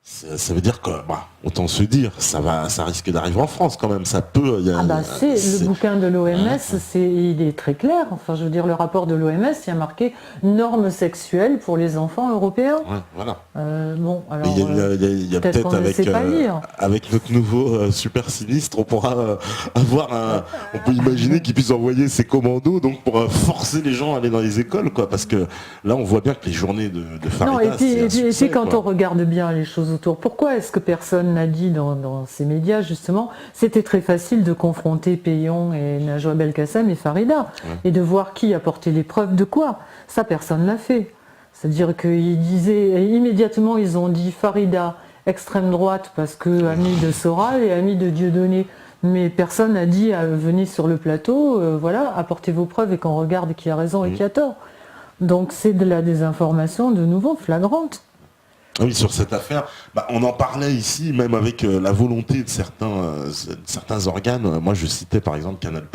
Ça veut dire que, autant se dire, ça risque d'arriver en France quand même. Ça peut. Le bouquin de l'OMS, il est très clair. Enfin, je veux dire, le rapport de l'OMS, il y a marqué normes sexuelles pour les enfants européens. Ouais, voilà. Bon, alors il y a peut-être avec notre nouveau super sinistre, on pourra on peut imaginer qu'il puisse envoyer ses commandos donc pour forcer les gens à aller dans les écoles, quoi. Parce que là, on voit bien que les journées de Farida, non, et puis quand on regarde bien les choses autour, pourquoi est-ce que personne n'a dit dans ces médias, justement, c'était très facile de confronter Payon et Najwa Belkacem et Farida, et de voir qui apportait les preuves de quoi. Ça, personne ne l'a fait. C'est-à-dire qu'ils disaient, immédiatement, ils ont dit Farida, extrême droite, parce que amie de Soral et amie de Dieudonné. Mais personne n'a dit, venez sur le plateau, voilà, apportez vos preuves et qu'on regarde qui a raison et qui a tort. Donc c'est de la désinformation de nouveau flagrante. Oui, sur cette affaire, on en parlait ici, même avec la volonté de certains organes. Moi, je citais par exemple Canal+,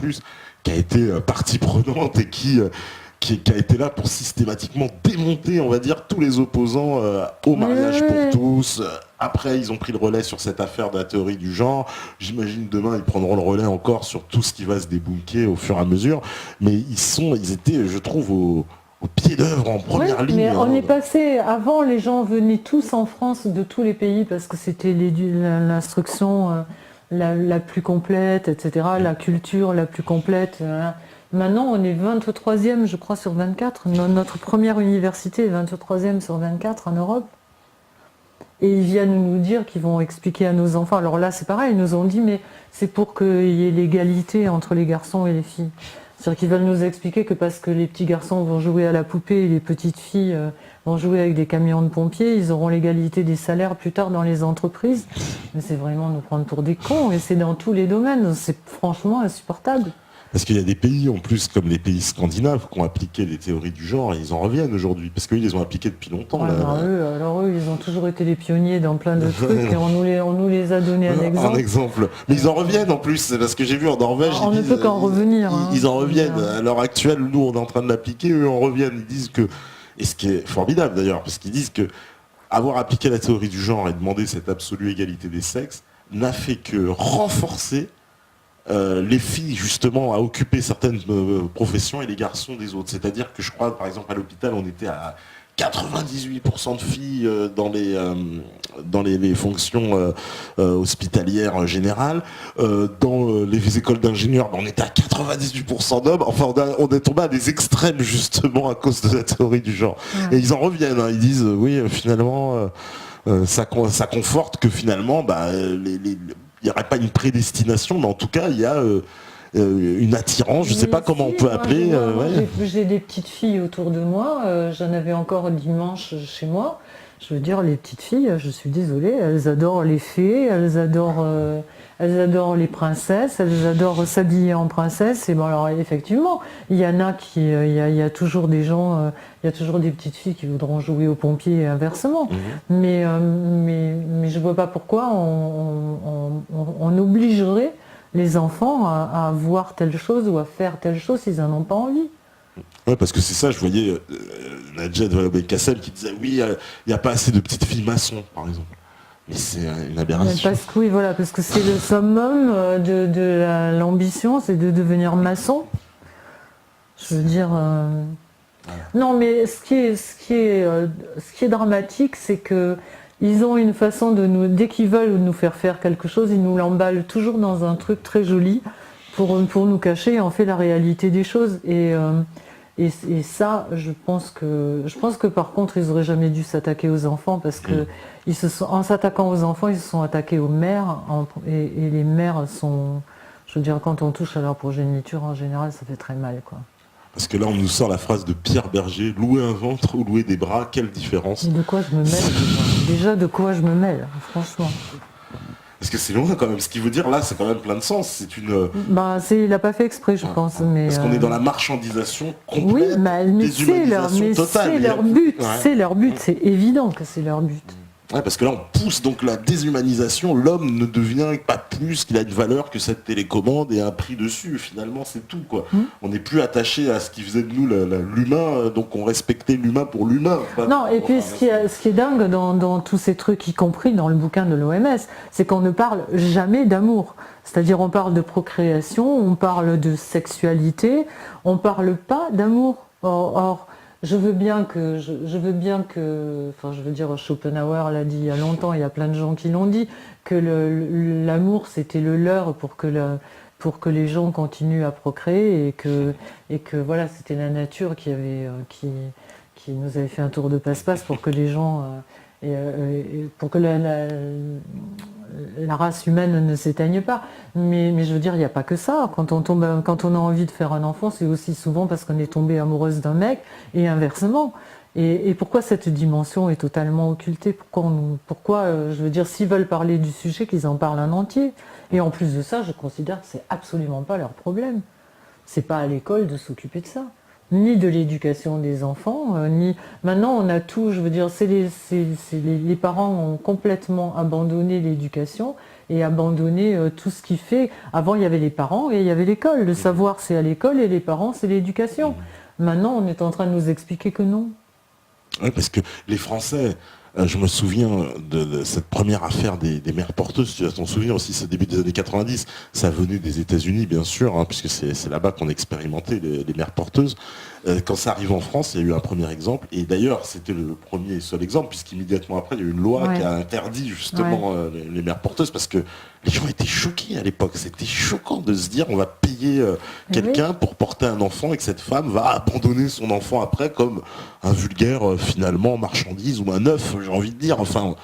qui a été partie prenante et qui a été là pour systématiquement démonter, on va dire, tous les opposants au mariage pour tous. Après, ils ont pris le relais sur cette affaire de la théorie du genre. J'imagine demain, ils prendront le relais encore sur tout ce qui va se débunker au fur et à mesure. Mais ils étaient, je trouve, au pied d'œuvre, en première ligne. Mais on est passé, avant les gens venaient tous en France de tous les pays parce que c'était l'instruction la plus complète, etc., la culture la plus complète. Maintenant on est 23e je crois sur 24, notre première université est 23e sur 24 en Europe. Et ils viennent nous dire qu'ils vont expliquer à nos enfants, alors là c'est pareil, ils nous ont dit mais c'est pour qu'il y ait l'égalité entre les garçons et les filles. C'est-à-dire qu'ils veulent nous expliquer que parce que les petits garçons vont jouer à la poupée et les petites filles vont jouer avec des camions de pompiers, ils auront l'égalité des salaires plus tard dans les entreprises. Mais c'est vraiment nous prendre pour des cons, et c'est dans tous les domaines, c'est franchement insupportable. Parce qu'il y a des pays, en plus, comme les pays scandinaves, qui ont appliqué les théories du genre, et ils en reviennent aujourd'hui, parce qu'ils les ont appliquées depuis longtemps. Eux, ils ont toujours été les pionniers dans plein de trucs, et on nous les a donné un exemple. Mais ils en reviennent en plus, c'est parce que j'ai vu en Norvège... On ne peut qu'en revenir. Ils en reviennent. À l'heure actuelle, nous, on est en train de l'appliquer, eux en reviennent. Ils disent que... Et ce qui est formidable, d'ailleurs, parce qu'ils disent que avoir appliqué la théorie du genre et demander cette absolue égalité des sexes n'a fait que renforcer les filles justement à occuper certaines professions et les garçons des autres. C'est-à-dire que je crois, par exemple, à l'hôpital, on était à 98% de filles dans les fonctions hospitalières générales. Dans les écoles d'ingénieurs, on était à 98% d'hommes. Enfin, on est tombé à des extrêmes justement à cause de la théorie du genre. Et ils en reviennent, ils disent, oui, finalement, ça conforte que finalement, il n'y aurait pas une prédestination, mais en tout cas, il y a une attirance, je ne sais pas comment on peut appeler. J'ai des petites filles autour de moi, j'en avais encore dimanche chez moi. Je veux dire, les petites filles, je suis désolée, elles adorent les fées, elles adorent les princesses, elles adorent s'habiller en princesse. Et bon, alors effectivement, il y en a il y a toujours des gens, il y a toujours des petites filles qui voudront jouer aux pompiers et inversement. Mais je vois pas pourquoi on obligerait les enfants à voir telle chose ou à faire telle chose s'ils n'en ont pas envie. Ouais, parce que c'est ça, je voyais Najwa Belkacem qui disait oui, il n'y a pas assez de petites filles maçons, par exemple. Mais c'est une aberration. Parce que c'est le summum de l'ambition, c'est de devenir maçon. Je veux dire... Non, mais ce qui est dramatique, c'est que ils ont une façon de nous, dès qu'ils veulent nous faire faire quelque chose, ils nous l'emballent toujours dans un truc très joli pour nous cacher en fait la réalité des choses. Et ça, je pense que par contre, ils n'auraient jamais dû s'attaquer aux enfants parce que en s'attaquant aux enfants, ils se sont attaqués aux mères et les mères sont, je veux dire, quand on touche à leur progéniture en général, ça fait très mal, quoi. Parce que là, on nous sort la phrase de Pierre Berger, louer un ventre ou louer des bras, quelle différence? Et de quoi je me mêle déjà, de quoi je me mêle, franchement. Parce que c'est loin quand même. Ce qu'il veut dire là, c'est quand même plein de sens. C'est une. Il n'a pas fait exprès, je pense. Mais parce qu'on est dans la marchandisation complète. Oui, mais c'est leur but. Ouais. C'est leur but. C'est évident que c'est leur but. Ouais, parce que là, on pousse donc la déshumanisation. L'homme ne devient pas plus qu'il a une valeur que cette télécommande et un prix dessus. Finalement, c'est tout, quoi. On n'est plus attaché à ce qui faisait de nous l'humain, donc on respectait l'humain pour l'humain. Non, et puis ce qui est dingue dans tous ces trucs, y compris dans le bouquin de l'OMS, c'est qu'on ne parle jamais d'amour. C'est-à-dire on parle de procréation, on parle de sexualité, on ne parle pas d'amour. Or, je veux bien que, enfin je veux dire, Schopenhauer l'a dit il y a longtemps, il y a plein de gens qui l'ont dit, que l'amour c'était le leurre pour que les gens continuent à procréer et que voilà, c'était la nature qui nous avait fait un tour de passe-passe pour que les gens, pour que la race humaine ne s'éteigne pas. Mais je veux dire, il n'y a pas que ça. Quand on a envie de faire un enfant, c'est aussi souvent parce qu'on est tombé amoureuse d'un mec et inversement. Et pourquoi cette dimension est totalement occultée? Pourquoi je veux dire, s'ils veulent parler du sujet, qu'ils en parlent en entier. Et en plus de ça, je considère que c'est absolument pas leur problème. C'est pas à l'école de s'occuper de ça, ni de l'éducation des enfants, ni... Maintenant, on a tout, je veux dire, les parents ont complètement abandonné l'éducation et abandonné tout ce qui fait... Avant, il y avait les parents et il y avait l'école. Le savoir, c'est à l'école et les parents, c'est l'éducation. Maintenant, on est en train de nous expliquer que non. Oui, parce que les Français... je me souviens de cette première affaire des mères porteuses. Tu t'en souviens aussi, c'est début des années 90. Ça venait des États-Unis, bien sûr, hein, puisque c'est là-bas qu'on expérimentait les mères porteuses. Quand ça arrive en France, il y a eu un premier exemple. Et d'ailleurs, c'était le premier et seul exemple, puisqu'immédiatement après, il y a eu une loi qui a interdit justement les mères porteuses, parce que les gens étaient choqués à l'époque. C'était choquant de se dire on va payer quelqu'un pour porter un enfant et que cette femme va abandonner son enfant après comme un vulgaire finalement marchandise ou un œuf, j'ai envie de dire. Enfin,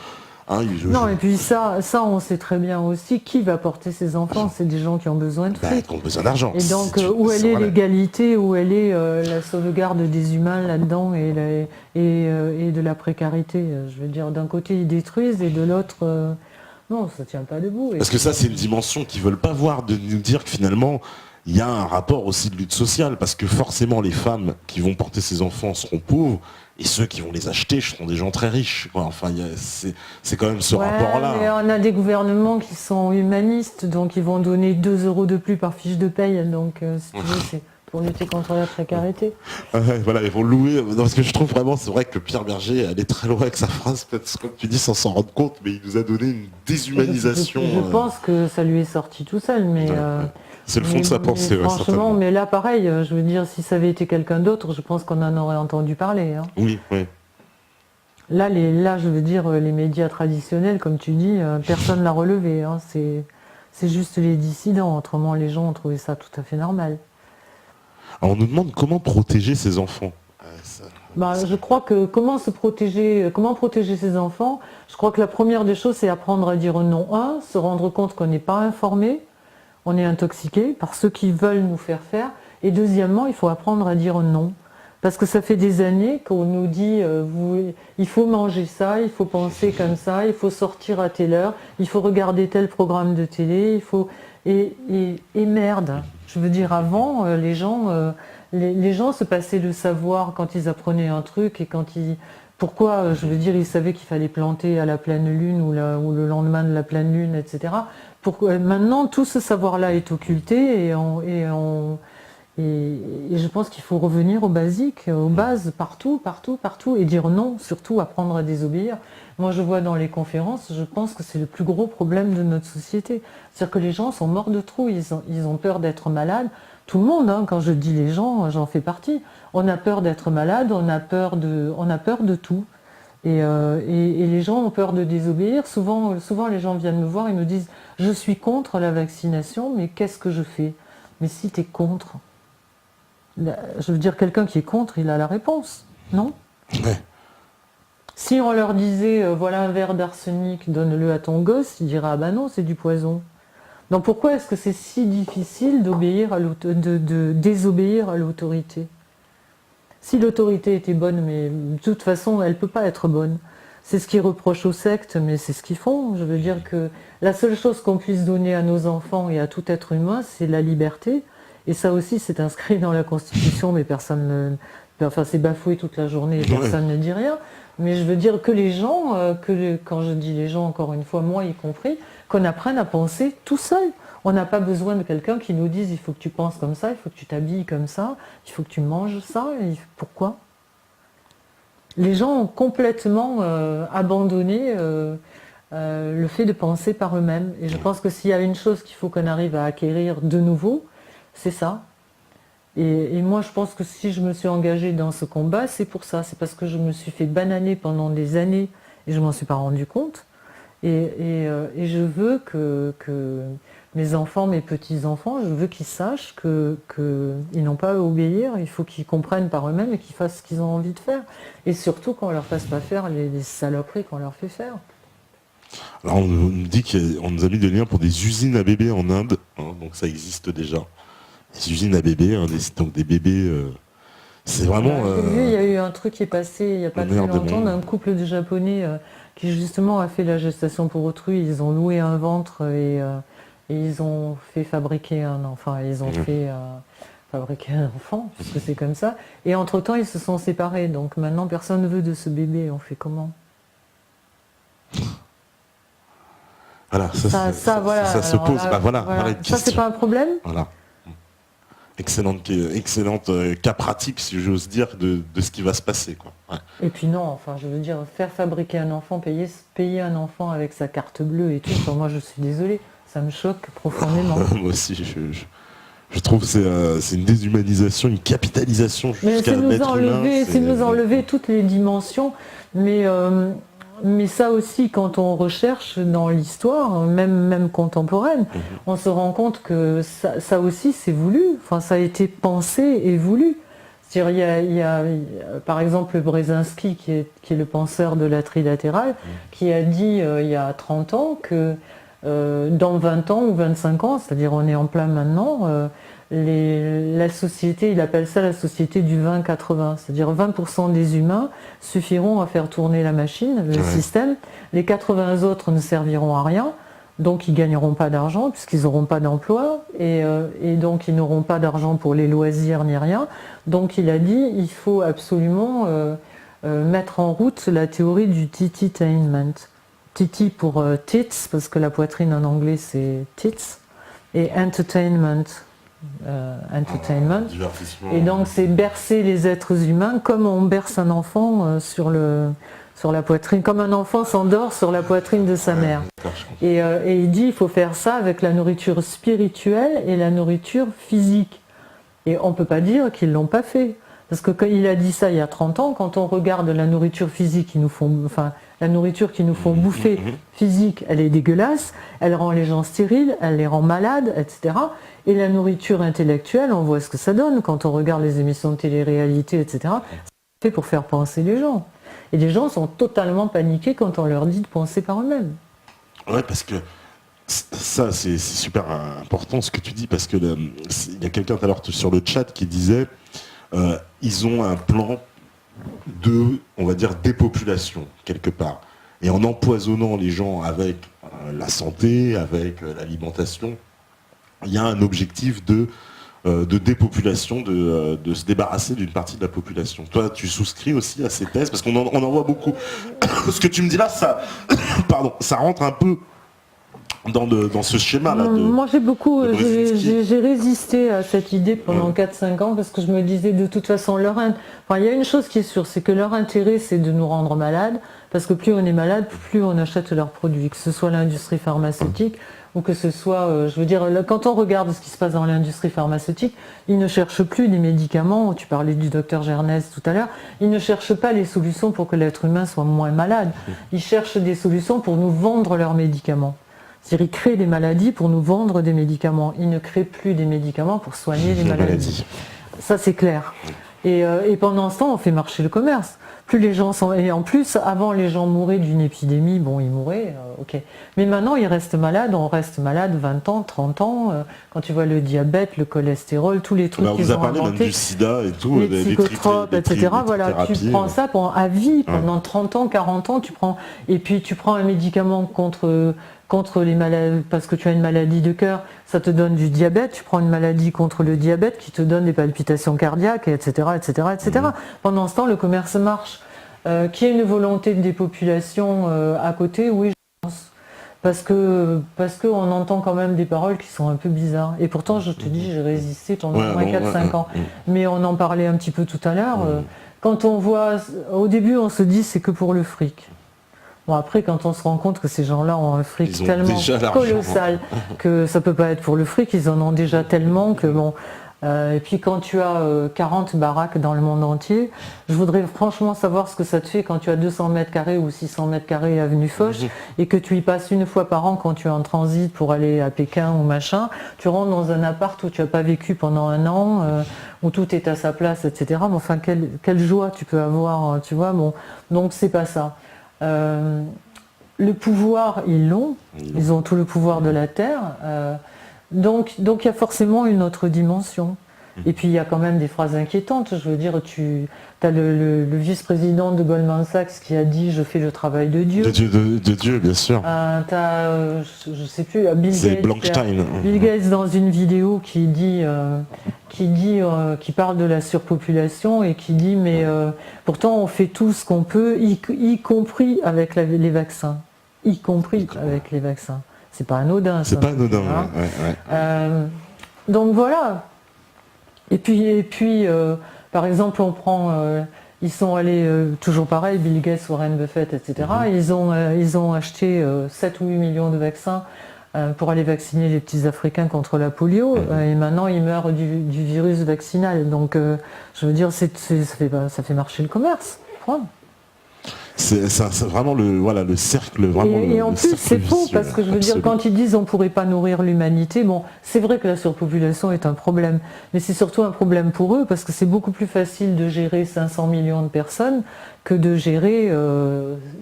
hein, non, et puis ça, on sait très bien aussi qui va porter ces enfants. C'est des gens qui ont besoin de fric. Qui ont besoin d'argent. Et donc, où elle est l'égalité, où elle est la sauvegarde des humains là-dedans et de la précarité. Je veux dire, d'un côté, ils détruisent et de l'autre... non, ça tient pas debout. Parce que ça, c'est une dimension qu'ils veulent pas voir, de nous dire que finalement, il y a un rapport aussi de lutte sociale, parce que forcément, les femmes qui vont porter ces enfants seront pauvres, et ceux qui vont les acheter seront des gens très riches, quoi. Enfin, c'est quand même ce rapport-là. Mais on a des gouvernements qui sont humanistes, donc ils vont donner 2 € de plus par fiche de paye, donc si tu veux, c'est pour lutter contre la précarité. Voilà, ils vont louer. Non, parce que je trouve vraiment, c'est vrai que Pierre Berger, elle est très loin avec sa phrase, peut-être comme tu dis, sans s'en rendre compte, mais il nous a donné une déshumanisation. Je pense que ça lui est sorti tout seul, mais... c'est le fond de sa pensée, franchement, mais là, pareil, je veux dire, si ça avait été quelqu'un d'autre, je pense qu'on en aurait entendu parler. Hein. Oui, oui. Là, je veux dire, les médias traditionnels, comme tu dis, personne l'a relevé. Hein. C'est juste les dissidents. Autrement, les gens ont trouvé ça tout à fait normal. Alors, on nous demande comment protéger ses enfants. Je crois que comment protéger ses enfants, je crois que la première des choses, c'est apprendre à dire non. Se rendre compte qu'on n'est pas informé, on est intoxiqué par ceux qui veulent nous faire faire. Et deuxièmement, il faut apprendre à dire non. Parce que ça fait des années qu'on nous dit il faut manger ça, il faut penser comme ça, il faut sortir à telle heure, il faut regarder tel programme de télé, il faut... Et merde, je veux dire, avant, les gens se passaient le savoir quand ils apprenaient un truc et quand ils... Pourquoi, je veux dire, ils savaient qu'il fallait planter à la pleine lune ou le lendemain de la pleine lune, etc. Maintenant, tout ce savoir-là est occulté et je pense qu'il faut revenir aux basiques, aux bases, partout, et dire non, surtout apprendre à désobéir. Moi, je vois dans les conférences, je pense que c'est le plus gros problème de notre société. C'est-à-dire que les gens sont morts de trous, ils ont peur d'être malades. Tout le monde, hein, quand je dis les gens, j'en fais partie. On a peur d'être malade, on a peur de tout. Et les gens ont peur de désobéir. Souvent, les gens viennent me voir et me disent « Je suis contre la vaccination, mais qu'est-ce que je fais ?» Mais si tu es contre... Je veux dire, quelqu'un qui est contre, il a la réponse, non? Ouais. Si on leur disait, voilà un verre d'arsenic, donne-le à ton gosse, il dirait, ah ben non, c'est du poison. Donc pourquoi est-ce que c'est si difficile de désobéir à l'autorité? Si l'autorité était bonne, mais de toute façon, elle ne peut pas être bonne. C'est ce qu'ils reprochent aux sectes, mais c'est ce qu'ils font. Je veux dire que la seule chose qu'on puisse donner à nos enfants et à tout être humain, c'est la liberté. Et ça aussi, c'est inscrit dans la Constitution, mais personne ne... Enfin, c'est bafoué toute la journée et personne ne dit rien. Mais je veux dire que les gens, quand je dis les gens, encore une fois, moi y compris, qu'on apprenne à penser tout seul. On n'a pas besoin de quelqu'un qui nous dise il faut que tu penses comme ça, il faut que tu t'habilles comme ça, il faut que tu manges ça. Pourquoi? Les gens ont complètement abandonné le fait de penser par eux-mêmes. Et je pense que s'il y a une chose qu'il faut qu'on arrive à acquérir de nouveau, c'est ça. Et moi, je pense que si je me suis engagée dans ce combat, c'est pour ça. C'est parce que je me suis fait bananer pendant des années et je m'en suis pas rendu compte. Et je veux que mes enfants, mes petits-enfants, je veux qu'ils sachent qu'ils n'ont pas à obéir, il faut qu'ils comprennent par eux-mêmes et qu'ils fassent ce qu'ils ont envie de faire. Et surtout qu'on ne leur fasse pas faire les saloperies qu'on leur fait faire. Alors on nous dit qu'on nous a mis des liens pour des usines à bébés en Inde, hein, donc ça existe déjà. Des usines à bébés, hein, donc des bébés... c'est vraiment... J'ai vu, il y a eu un truc qui est passé il n'y a pas très longtemps d'un couple de Japonais qui justement a fait la gestation pour autrui. Ils ont loué un ventre et ils ont fait fabriquer un enfant. Ils ont fait fabriquer un enfant, puisque c'est comme ça. Et entre-temps, ils se sont séparés. Donc maintenant, personne ne veut de ce bébé. On fait comment? Voilà, ça se pose. Là, voilà. Ça, c'est pas un problème? Voilà. Excellente cas pratique, si j'ose dire, de ce qui va se passer, quoi. Ouais. Et puis non, enfin, je veux dire, faire fabriquer un enfant, payer un enfant avec sa carte bleue et tout, enfin, moi je suis désolée, ça me choque profondément. Moi aussi, je trouve que c'est une déshumanisation, une capitalisation jusqu'à l'être humain. C'est nous enlever toutes les dimensions, mais ça aussi, quand on recherche dans l'histoire, même contemporaine, on se rend compte que ça aussi c'est voulu, enfin ça a été pensé et voulu. C'est-à-dire, il y a par exemple Brzezinski, qui est le penseur de la trilatérale, qui a dit il y a 30 ans que dans 20 ans ou 25 ans, c'est-à-dire on est en plein maintenant, la société, il appelle ça la société du 20-80, c'est-à-dire 20% des humains suffiront à faire tourner la machine, le système, les 80 autres ne serviront à rien, donc ils ne gagneront pas d'argent puisqu'ils n'auront pas d'emploi et donc ils n'auront pas d'argent pour les loisirs ni rien. Donc il a dit il faut absolument mettre en route la théorie du tititainment. Titi pour tits, parce que la poitrine en anglais c'est tits, et entertainment. Et donc c'est bercer les êtres humains comme on berce un enfant sur la poitrine, comme un enfant s'endort sur la poitrine de sa mère. Et il dit il faut faire ça avec la nourriture spirituelle et la nourriture physique. Et on ne peut pas dire qu'ils ne l'ont pas fait. Parce que quand il a dit ça il y a 30 ans, quand on regarde la nourriture physique la nourriture qu'ils nous font bouffer physique, elle est dégueulasse, elle rend les gens stériles, elle les rend malades, etc. Et la nourriture intellectuelle, on voit ce que ça donne quand on regarde les émissions de télé-réalité, etc. C'est fait pour faire penser les gens. Et les gens sont totalement paniqués quand on leur dit de penser par eux-mêmes. Ouais, parce que ça, c'est super important ce que tu dis, parce que il y a quelqu'un tout à l'heure sur le chat qui disait ils ont un plan de, on va dire, dépopulation, quelque part. Et en empoisonnant les gens avec la santé, avec l'alimentation, il y a un objectif de dépopulation, de se débarrasser d'une partie de la population. Toi, tu souscris aussi à ces thèses, parce qu'on en voit beaucoup. Ce que tu me dis là, ça rentre un peu dans ce schéma-là. Moi, j'ai résisté à cette idée pendant 4-5 ans parce que je me disais de toute façon, il y a une chose qui est sûre, c'est que leur intérêt, c'est de nous rendre malades, parce que plus on est malade, plus on achète leurs produits, que ce soit l'industrie pharmaceutique ou que ce soit, je veux dire, quand on regarde ce qui se passe dans l'industrie pharmaceutique, ils ne cherchent plus des médicaments, tu parlais du docteur Gernès tout à l'heure, ils ne cherchent pas les solutions pour que l'être humain soit moins malade, ils cherchent des solutions pour nous vendre leurs médicaments. C'est-à-dire ils créent des maladies pour nous vendre des médicaments. Ils ne créent plus des médicaments pour soigner les maladies. Ça, c'est clair. Et pendant ce temps, on fait marcher le commerce. Plus les gens sont... Et en plus, avant, les gens mouraient d'une épidémie. Bon, ils mouraient, ok. Mais maintenant, ils restent malades. On reste malade 20 ans, 30 ans. Quand tu vois le diabète, le cholestérol, tous les trucs qu'ils ont inventés. On a parlé même du sida et tout. Les psychotropes, etc. Voilà, tu prends ça à vie. Pendant 30 ans, 40 ans, et puis tu prends un médicament contre les maladies, parce que tu as une maladie de cœur, ça te donne du diabète, tu prends une maladie contre le diabète qui te donne des palpitations cardiaques, etc. etc., etc. Pendant ce temps, le commerce marche. Qu'il y ait une volonté de dépopulation à côté, oui, je pense. Parce qu'on entend quand même des paroles qui sont un peu bizarres. Et pourtant, je te dis, j'ai résisté pendant au moins 4-5 ans. Mais on en parlait un petit peu tout à l'heure. Quand on voit, au début, on se dit c'est que pour le fric. Bon, après, quand on se rend compte que ces gens-là ont un fric tellement colossal que ça peut pas être pour le fric, ils en ont déjà tellement que bon. Et puis quand tu as 40 baraques dans le monde entier, je voudrais franchement savoir ce que ça te fait quand tu as 200 mètres carrés ou 600 mètres carrés avenue Foch et que tu y passes une fois par an quand tu es en transit pour aller à Pékin ou machin. Tu rentres dans un appart où tu n'as pas vécu pendant un an, où tout est à sa place, etc. Mais enfin, quelle joie tu peux avoir, tu vois. Bon, donc c'est pas ça. Le pouvoir, ils l'ont. Ils ont tout le pouvoir de la terre. Donc il y a forcément une autre dimension. Et puis il y a quand même des phrases inquiétantes. Je veux dire, tu as le vice-président de Goldman Sachs qui a dit « je fais le travail de Dieu ». De Dieu, bien sûr. Tu as, je sais plus, Bill Gates dans une vidéo qui parle de la surpopulation et qui dit « mais pourtant on fait tout ce qu'on peut, y compris avec les vaccins. Y compris avec les vaccins ». C'est pas anodin. C'est pas anodin. Donc voilà. Et puis par exemple, on prend, ils sont allés toujours pareil, Bill Gates, Warren Buffett, etc. Ils ont acheté 7 ou 8 millions de vaccins pour aller vacciner les petits Africains contre la polio. Et maintenant, ils meurent du virus vaccinal. Donc, je veux dire, ça fait marcher le commerce. Point. C'est vraiment le cercle. Vraiment et en plus, c'est faux, parce que je veux dire, quand ils disent on ne pourrait pas nourrir l'humanité, bon, c'est vrai que la surpopulation est un problème, mais c'est surtout un problème pour eux, parce que c'est beaucoup plus facile de gérer 500 millions de personnes que de gérer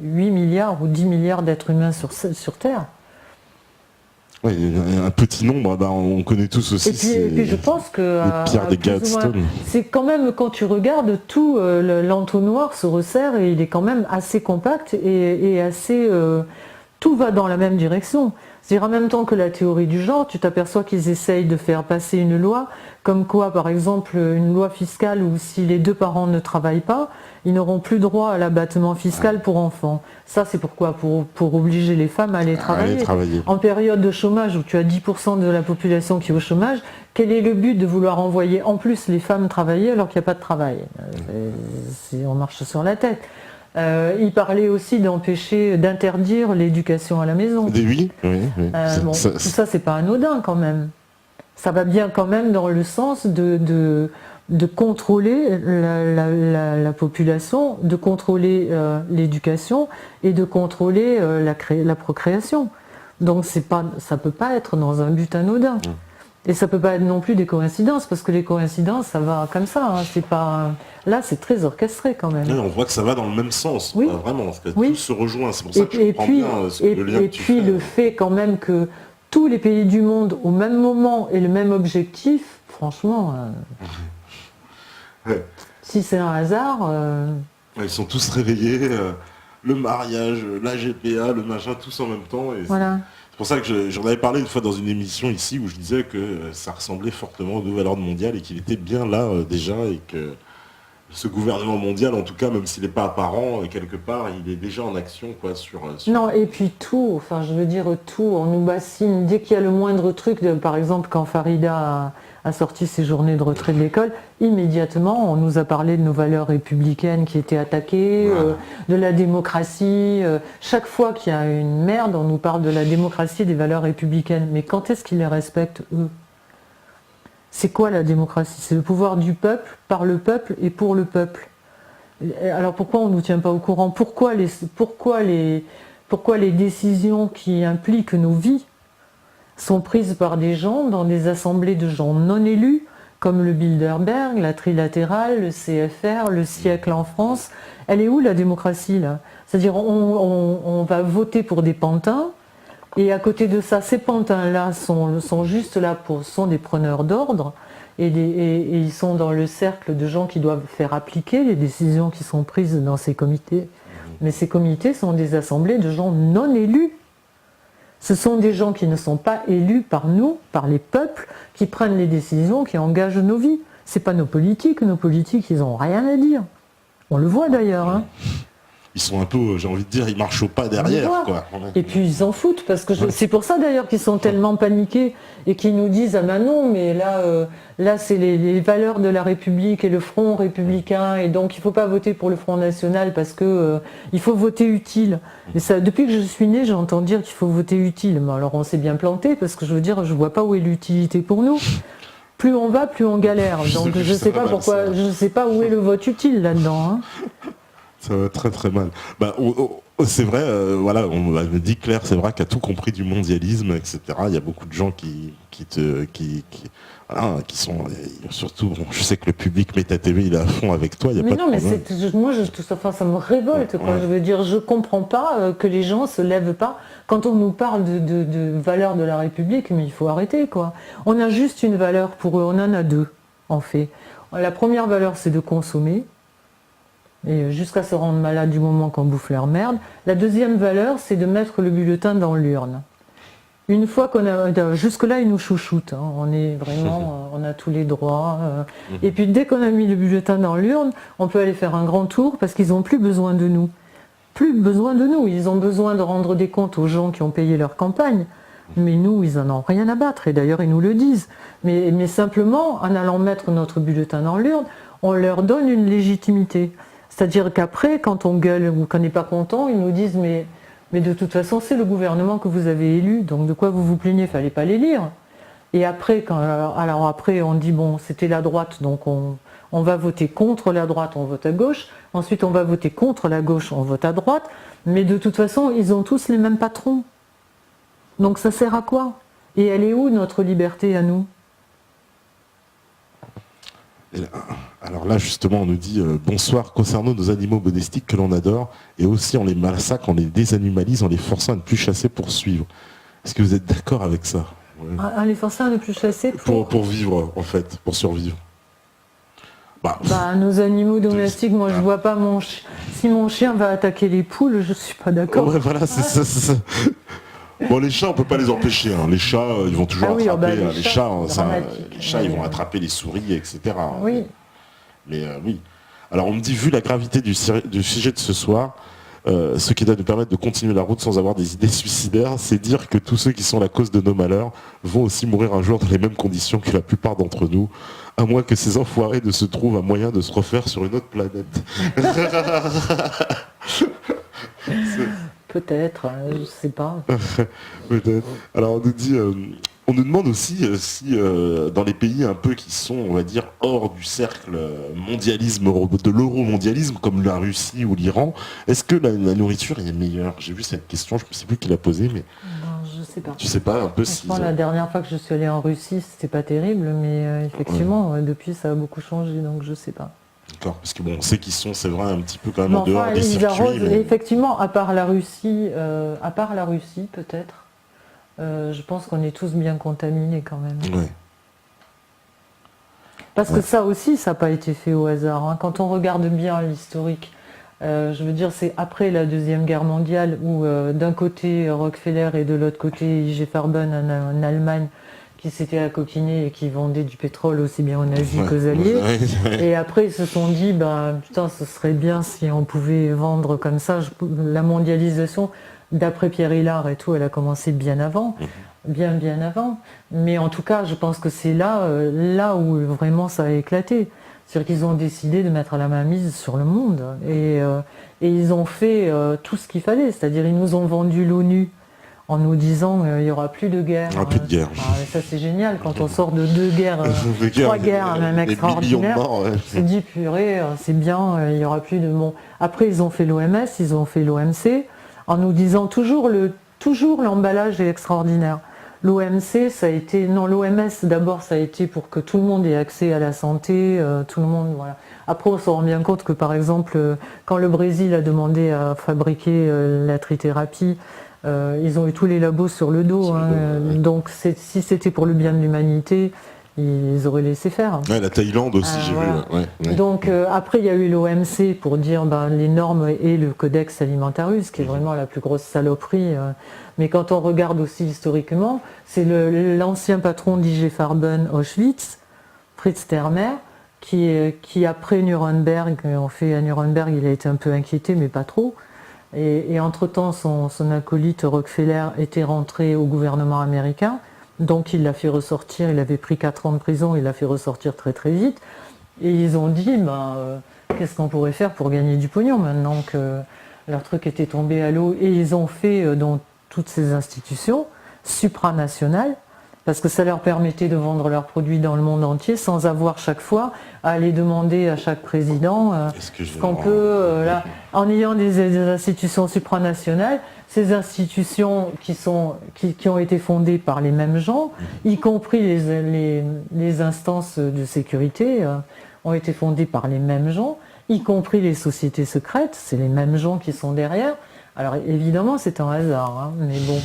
8 milliards ou 10 milliards d'êtres humains sur Terre. Oui, un petit nombre, on connaît tous aussi. Et puis je pense que c'est quand même, quand tu regardes tout, l'entonnoir se resserre et il est quand même assez compact et assez. Tout va dans la même direction. C'est-à-dire en même temps que la théorie du genre, tu t'aperçois qu'ils essayent de faire passer une loi, comme quoi par exemple une loi fiscale où si les deux parents ne travaillent pas, ils n'auront plus droit à l'abattement fiscal pour enfants. Ça c'est pourquoi pour obliger les femmes à aller travailler. En période de chômage où tu as 10% de la population qui est au chômage, quel est le but de vouloir envoyer en plus les femmes travailler alors qu'il n'y a pas de travail? On marche sur la tête. Il parlait aussi d'interdire l'éducation à la maison. Oui. Tout ça, c'est pas anodin quand même. Ça va bien quand même dans le sens de contrôler la population, de contrôler l'éducation et de contrôler la procréation. Donc ça peut pas être dans un but anodin. Et ça peut pas être non plus des coïncidences, parce que les coïncidences, ça va comme ça. C'est pas. Là, c'est très orchestré quand même. Oui, on voit que ça va dans le même sens. Oui. Vraiment, parce que tout se rejoint. C'est pour ça que je comprends bien le lien que tu fais. Et puis le fait quand même que tous les pays du monde, au même moment et le même objectif, franchement, si c'est un hasard. Ils sont tous réveillés. Le mariage, la GPA, le machin, tous en même temps. Et voilà. C'est pour ça que j'en avais parlé une fois dans une émission ici où je disais que ça ressemblait fortement au nouvel ordre mondial et qu'il était bien là déjà et que ce gouvernement mondial, en tout cas, même s'il n'est pas apparent, quelque part, il est déjà en action sur... Non, et puis tout, je veux dire tout, on nous bassine, dès qu'il y a le moindre truc, par exemple quand Farida a sorti ses journées de retrait de l'école, immédiatement on nous a parlé de nos valeurs républicaines qui étaient attaquées, de la démocratie. Chaque fois qu'il y a une merde, on nous parle de la démocratie et des valeurs républicaines. Mais quand est-ce qu'ils les respectent, eux ? C'est quoi la démocratie? C'est le pouvoir du peuple, par le peuple et pour le peuple. Alors pourquoi on ne nous tient pas au courant? Pourquoi les décisions qui impliquent nos vies sont prises par des gens dans des assemblées de gens non élus, comme le Bilderberg, la Trilatérale, le CFR, le Siècle en France? Elle est où la démocratie là? C'est-à-dire on va voter pour des pantins, et à côté de ça, ces pantins-là sont juste là sont des preneurs d'ordre, et ils sont dans le cercle de gens qui doivent faire appliquer les décisions qui sont prises dans ces comités. Mais ces comités sont des assemblées de gens non élus. Ce sont des gens qui ne sont pas élus par nous, par les peuples, qui prennent les décisions qui engagent nos vies. Ce n'est pas nos politiques ils n'ont rien à dire. On le voit d'ailleurs. Hein. Ils sont un peu, j'ai envie de dire, ils marchent au pas derrière, quoi. Et puis ils s'en foutent, parce que c'est pour ça d'ailleurs qu'ils sont tellement paniqués et qu'ils nous disent ah ben non, mais là c'est les valeurs de la République et le Front républicain, et donc il ne faut pas voter pour le Front National parce que il faut voter utile. Et ça, depuis que je suis née, j'entends dire qu'il faut voter utile. Mais alors on s'est bien planté, parce que je veux dire, je vois pas où est l'utilité pour nous. Plus on va, plus on galère. Donc je sais pas pourquoi, je sais pas où est le vote utile là-dedans. Hein. Ça va très très mal. C'est vrai, voilà, on m'avait dit Claire, c'est vrai, qu'a tout compris du mondialisme, etc. Il y a beaucoup de gens qui sont surtout. Bon, je sais que le public Méta TV il est à fond avec toi. Il y a mais pas non, de mais problème. moi, ça me révolte. Quoi. Je veux dire, je comprends pas que les gens se lèvent pas quand on nous parle de valeurs de la République. Mais il faut arrêter, quoi. On a juste une valeur pour eux. On en a deux, en fait. La première valeur, c'est de consommer. Et jusqu'à se rendre malade du moment qu'on bouffe leur merde. La deuxième valeur, c'est de mettre le bulletin dans l'urne. Une fois qu'on a... Jusque-là, ils nous chouchoutent. Hein. On est vraiment... on a tous les droits. Et puis, dès qu'on a mis le bulletin dans l'urne, on peut aller faire un grand tour parce qu'ils n'ont plus besoin de nous. Plus besoin de nous. Ils ont besoin de rendre des comptes aux gens qui ont payé leur campagne. Mais nous, ils n'en ont rien à battre. Et d'ailleurs, ils nous le disent. Mais simplement, en allant mettre notre bulletin dans l'urne, on leur donne une légitimité. C'est-à-dire qu'après, quand on gueule ou qu'on n'est pas content, ils nous disent mais de toute façon, c'est le gouvernement que vous avez élu, donc de quoi vous vous plaignez, il ne fallait pas les lire. Et après, après, on dit bon, c'était la droite, donc on va voter contre la droite, on vote à gauche. Ensuite, on va voter contre la gauche, on vote à droite. Mais de toute façon, ils ont tous les mêmes patrons. Donc ça sert à quoi? Et elle est où notre liberté à nous? Alors là, justement, on nous dit bonsoir, concernant nos animaux domestiques que l'on adore, et aussi on les massacre, on les désanimalise en les forçant à ne plus chasser pour suivre. Est-ce que vous êtes d'accord avec ça? Ouais. Les forcer à ne plus chasser pour vivre, en fait, pour survivre. Nos animaux domestiques, moi je vois pas si mon chien va attaquer les poules, je suis pas d'accord. Ouais, voilà, c'est ça. Bon, les chats, on peut pas les empêcher. Hein. Les chats, ils vont toujours attraper. Les chats, ils vont attraper les souris, etc. Oui. Mais oui. Alors, on me dit, vu la gravité du sujet de ce soir, ce qui doit nous permettre de continuer la route sans avoir des idées suicidaires, c'est dire que tous ceux qui sont la cause de nos malheurs vont aussi mourir un jour dans les mêmes conditions que la plupart d'entre nous, à moins que ces enfoirés ne se trouvent un moyen de se refaire sur une autre planète. Peut-être, je sais pas. Peut-être. Alors on nous dit, on nous demande aussi si dans les pays un peu qui sont, on va dire, hors du cercle mondialisme, de l'euro-mondialisme, comme la Russie ou l'Iran, est-ce que la nourriture est meilleure? J'ai vu cette question, je ne sais plus qui l'a posée, mais... Non, je sais pas. Tu sais pas un peu si... La dernière fois que je suis allée en Russie, c'était pas terrible, mais effectivement, depuis ça a beaucoup changé, donc je sais pas. D'accord, parce que bon, on sait qu'ils sont, c'est vrai, un petit peu quand même en dehors des circuits. Effectivement, à part la Russie peut-être, je pense qu'on est tous bien contaminés quand même. Ouais. Parce que ça aussi, ça n'a pas été fait au hasard. Hein. Quand on regarde bien l'historique, je veux dire, c'est après la Deuxième Guerre mondiale où d'un côté Rockefeller et de l'autre côté I.G. Farben en Allemagne, qui s'étaient accoquinés et qui vendaient du pétrole aussi bien aux nazis qu'aux alliés. Et après, ils se sont dit, putain, ce serait bien si on pouvait vendre comme ça. La mondialisation, d'après Pierre Hillard et tout, elle a commencé bien avant, bien avant. Mais en tout cas, je pense que c'est là où vraiment ça a éclaté. C'est-à-dire qu'ils ont décidé de mettre la mainmise sur le monde. Et ils ont fait tout ce qu'il fallait. C'est-à-dire, ils nous ont vendu l'ONU en nous disant il n'y aura plus de guerre. Il n'y aura plus de guerre. Ça c'est génial, quand on sort de 2 guerres, 3 guerres, même extraordinaires, c'est dit purée, c'est bien, il n'y aura plus de... Bon. Après ils ont fait l'OMS, ils ont fait l'OMC, en nous disant toujours l'emballage est extraordinaire. L'OMC, ça a été... Non, l'OMS d'abord, ça a été pour que tout le monde ait accès à la santé, tout le monde... Voilà. Après, on se rend bien compte que par exemple, quand le Brésil a demandé à fabriquer la trithérapie, ils ont eu tous les labos sur le dos, donc si c'était pour le bien de l'humanité, ils auraient laissé faire. Ouais, la Thaïlande aussi, j'ai vu. Ouais. Donc après, il y a eu l'OMC pour dire les normes et le Codex Alimentarius, qui est vraiment la plus grosse saloperie. Mais quand on regarde aussi historiquement, c'est l'ancien patron d'I.G. Farben Auschwitz, Fritz Termer, qui après Nuremberg, en fait à Nuremberg, il a été un peu inquiété, mais pas trop. Et entre-temps, son acolyte Rockefeller était rentré au gouvernement américain, donc il l'a fait ressortir, il avait pris 4 ans de prison, il l'a fait ressortir très très vite. Et ils ont dit, qu'est-ce qu'on pourrait faire pour gagner du pognon maintenant que leur truc était tombé à l'eau. Et ils ont fait dans toutes ces institutions supranationales, parce que ça leur permettait de vendre leurs produits dans le monde entier sans avoir chaque fois à aller demander à chaque président ce qu'on peut. En ayant des institutions supranationales, ces institutions qui ont été fondées par les mêmes gens, y compris les instances de sécurité, ont été fondées par les mêmes gens, y compris les sociétés secrètes, c'est les mêmes gens qui sont derrière. Alors évidemment c'est un hasard, mais bon.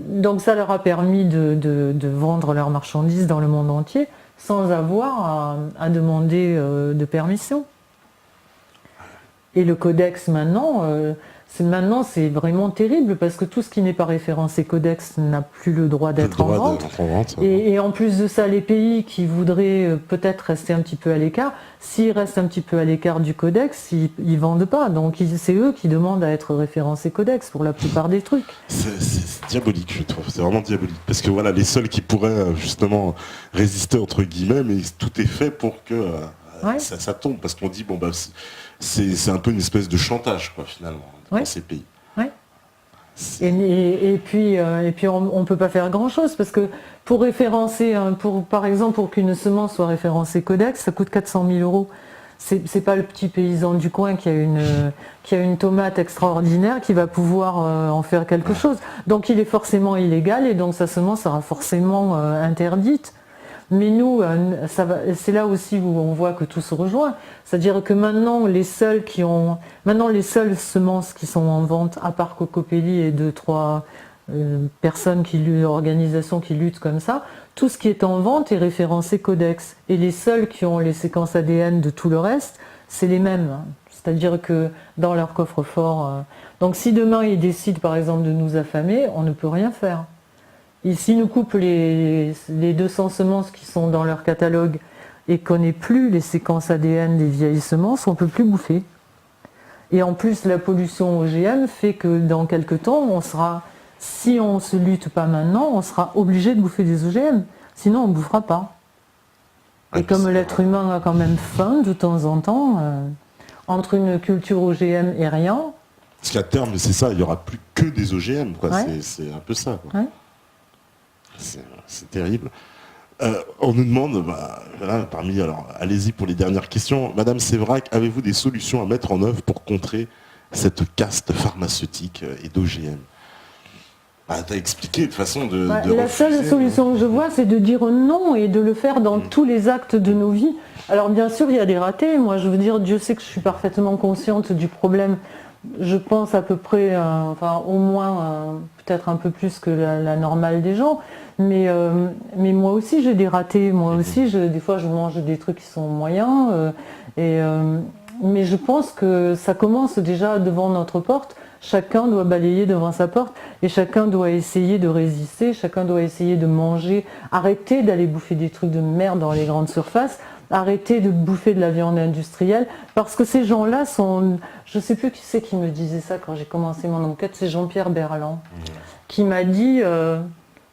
Donc ça leur a permis de vendre leurs marchandises dans le monde entier sans avoir à demander de permission. Et le codex maintenant, c'est vraiment terrible parce que tout ce qui n'est pas référencé codex n'a plus le droit d'être en vente. Et en plus de ça, les pays qui voudraient peut-être rester un petit peu à l'écart, s'ils restent un petit peu à l'écart du codex, ils vendent pas. Donc c'est eux qui demandent à être référencés codex pour la plupart des trucs. C'est diabolique, je trouve. C'est vraiment diabolique. Parce que voilà, les seuls qui pourraient justement résister entre guillemets, mais tout est fait pour que ça tombe. Parce qu'on dit c'est un peu une espèce de chantage quoi finalement dans ces pays. Ouais. Et puis on ne peut pas faire grand chose parce que pour référencer, par exemple pour qu'une semence soit référencée codex, ça coûte 400 000 €. C'est pas le petit paysan du coin qui a une tomate extraordinaire qui va pouvoir en faire quelque chose. Donc il est forcément illégal et donc sa semence sera forcément interdite. Mais nous, c'est là aussi où on voit que tout se rejoint. C'est-à-dire que maintenant, les seules semences qui sont en vente, à part Cocopelli et 2-3 organisations qui luttent comme ça, tout ce qui est en vente est référencé codex. Et les seuls qui ont les séquences ADN de tout le reste, c'est les mêmes. C'est-à-dire que dans leur coffre-fort... Donc si demain ils décident par exemple de nous affamer, on ne peut rien faire. S'ils nous coupent les 200 semences qui sont dans leur catalogue et qu'on n'ait plus les séquences ADN des vieilles semences, on ne peut plus bouffer. Et en plus, la pollution OGM fait que dans quelques temps, si on ne se lutte pas maintenant, on sera obligé de bouffer des OGM. Sinon, on ne bouffera pas. Et comme l'être humain a quand même faim de temps en temps, entre une culture OGM et rien... Parce qu'à terme, c'est ça, il n'y aura plus que des OGM. Quoi. Ouais. C'est un peu ça. Quoi. Ouais. C'est terrible. On nous demande, allez-y pour les dernières questions. Madame Sévrac, avez-vous des solutions à mettre en œuvre pour contrer cette caste pharmaceutique et d'OGM ? T'as expliqué de façon de la seule solution que je vois, c'est de dire non et de le faire dans tous les actes de nos vies. Alors bien sûr, il y a des ratés. Moi, je veux dire, Dieu sait que je suis parfaitement consciente du problème. Je pense à peu près, au moins, peut-être un peu plus que la normale des gens. Mais moi aussi, j'ai des ratés. Moi aussi, des fois, je mange des trucs qui sont moyens. Mais je pense que ça commence déjà devant notre porte. Chacun doit balayer devant sa porte et chacun doit essayer de résister. Chacun doit essayer de manger. Arrêter d'aller bouffer des trucs de merde dans les grandes surfaces. Arrêter de bouffer de la viande industrielle, parce que ces gens-là sont... Je ne sais plus qui c'est qui me disait ça quand j'ai commencé mon enquête, c'est Jean-Pierre Berland, qui m'a dit,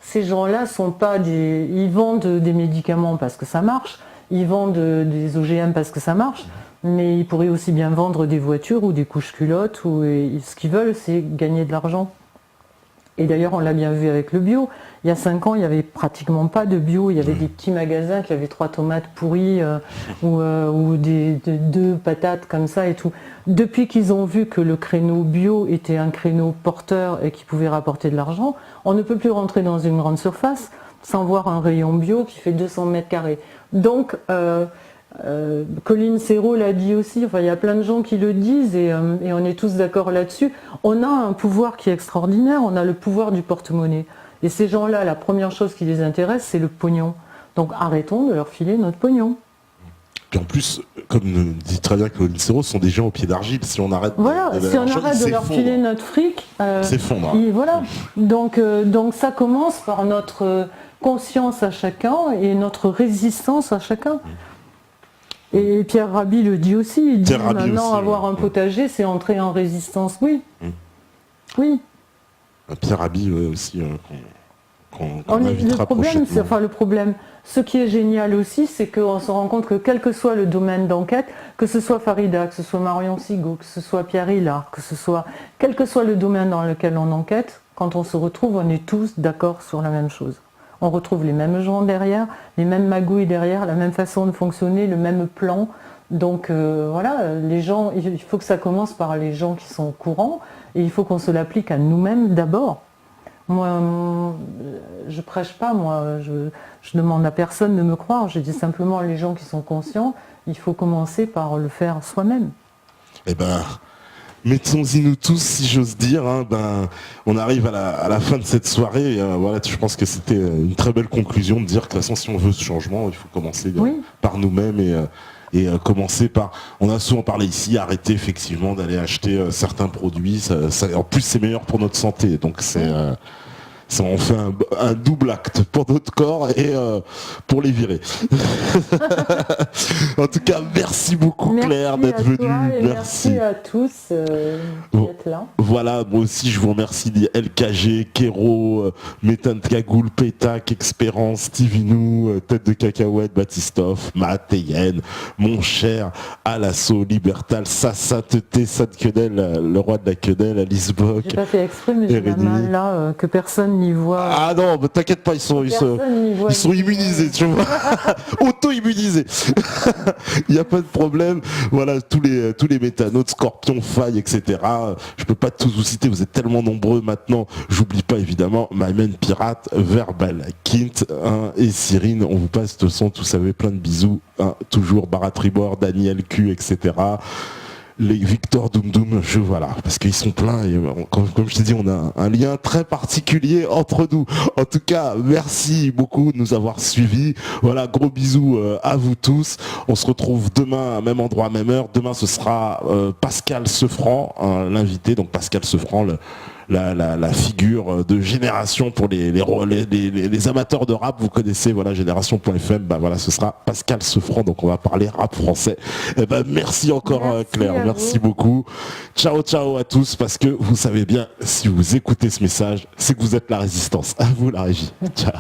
ces gens-là sont pas des... Ils vendent des médicaments parce que ça marche, ils vendent des OGM parce que ça marche, mais ils pourraient aussi bien vendre des voitures ou des couches-culottes, et ce qu'ils veulent, c'est gagner de l'argent. Et d'ailleurs, on l'a bien vu avec le bio. Il y a 5 ans, il n'y avait pratiquement pas de bio. Il y avait des petits magasins qui avaient 3 tomates pourries ou 2 patates comme ça et tout. Depuis qu'ils ont vu que le créneau bio était un créneau porteur et qui pouvait rapporter de l'argent, on ne peut plus rentrer dans une grande surface sans voir un rayon bio qui fait 200 mètres carrés. Donc, Colline Serrault l'a dit aussi, il y a plein de gens qui le disent et on est tous d'accord là-dessus. On a un pouvoir qui est extraordinaire, on a le pouvoir du porte-monnaie. Et ces gens-là, la première chose qui les intéresse, c'est le pognon. Donc arrêtons de leur filer notre pognon. Puis en plus, comme dit très bien Claudine Serrault, ce sont des gens au pied d'argile. Si on arrête si on arrête de leur filer notre fric, s'effondre. Voilà. Donc ça commence par notre conscience à chacun et notre résistance à chacun. Et Pierre Rabhi le dit aussi, il dit maintenant avoir un potager, c'est entrer en résistance. Oui. Oui. Pierre Rabhi aussi, qu'on invitera prochainement. Le problème, ce qui est génial aussi, c'est qu'on se rend compte que quel que soit le domaine d'enquête, que ce soit Farida, que ce soit Marion Sigaud, que ce soit Pierre Hillard, quel que soit le domaine dans lequel on enquête, quand on se retrouve, on est tous d'accord sur la même chose. On retrouve les mêmes gens derrière, les mêmes magouilles derrière, la même façon de fonctionner, le même plan. Donc les gens, il faut que ça commence par les gens qui sont au courant et il faut qu'on se l'applique à nous-mêmes d'abord. Moi, je prêche pas, je demande à personne de me croire, je dis simplement les gens qui sont conscients, il faut commencer par le faire soi-même. Eh ben, mettons-y nous tous, si j'ose dire. On arrive à la fin de cette soirée. Je pense que c'était une très belle conclusion de dire que de toute façon, si on veut ce changement, il faut commencer par nous-mêmes et commencer par. On a souvent parlé ici, arrêter effectivement d'aller acheter certains produits. En plus, c'est meilleur pour notre santé. Donc on fait un double acte pour notre corps et pour les virer. En tout cas, merci beaucoup Claire d'être venue. Merci à tous d'être là. Voilà, moi aussi je vous remercie LKG, Kero, Méthane Cagoule, Pétac, Expérience, Stivinou, Tête de Cacahuète, Baptistophe, Matt, Yen, mon cher Alasso, Libertal, Sassa, Tete, Sadquenel, le roi de la quenelle, Alice Bock. J'ai pas fait exprès, mais j'ai la main là que personne n'y voit. Ah non, mais t'inquiète pas, ils sont immunisés, tu vois. Auto-immunisés. Il n'y a pas de problème. Voilà, tous les méthanotes, Scorpion, Faille, etc. Je peux pas tous vous citer, vous êtes tellement nombreux maintenant. J'oublie pas évidemment Mamen Pirate, Verbal, Kint et Cyrine. On vous passe de son, vous savez, plein de bisous. Toujours Barat Tribord, Daniel Q, etc. Les Victor Doom Doom, voilà, parce qu'ils sont pleins et comme je te dis, on a un lien très particulier entre nous. En tout cas, merci beaucoup de nous avoir suivis. Voilà, gros bisous à vous tous. On se retrouve demain, même endroit, même heure. Demain, ce sera Pascal Sefranc, l'invité. Donc Pascal Sefranc, la figure de Génération pour les amateurs de rap, vous connaissez, voilà, Génération.fm, ce sera Pascal Sefranc, donc on va parler rap français. Merci encore Claire, merci beaucoup. Ciao à tous, parce que vous savez bien, si vous écoutez ce message, c'est que vous êtes la résistance. À vous la régie. Ciao.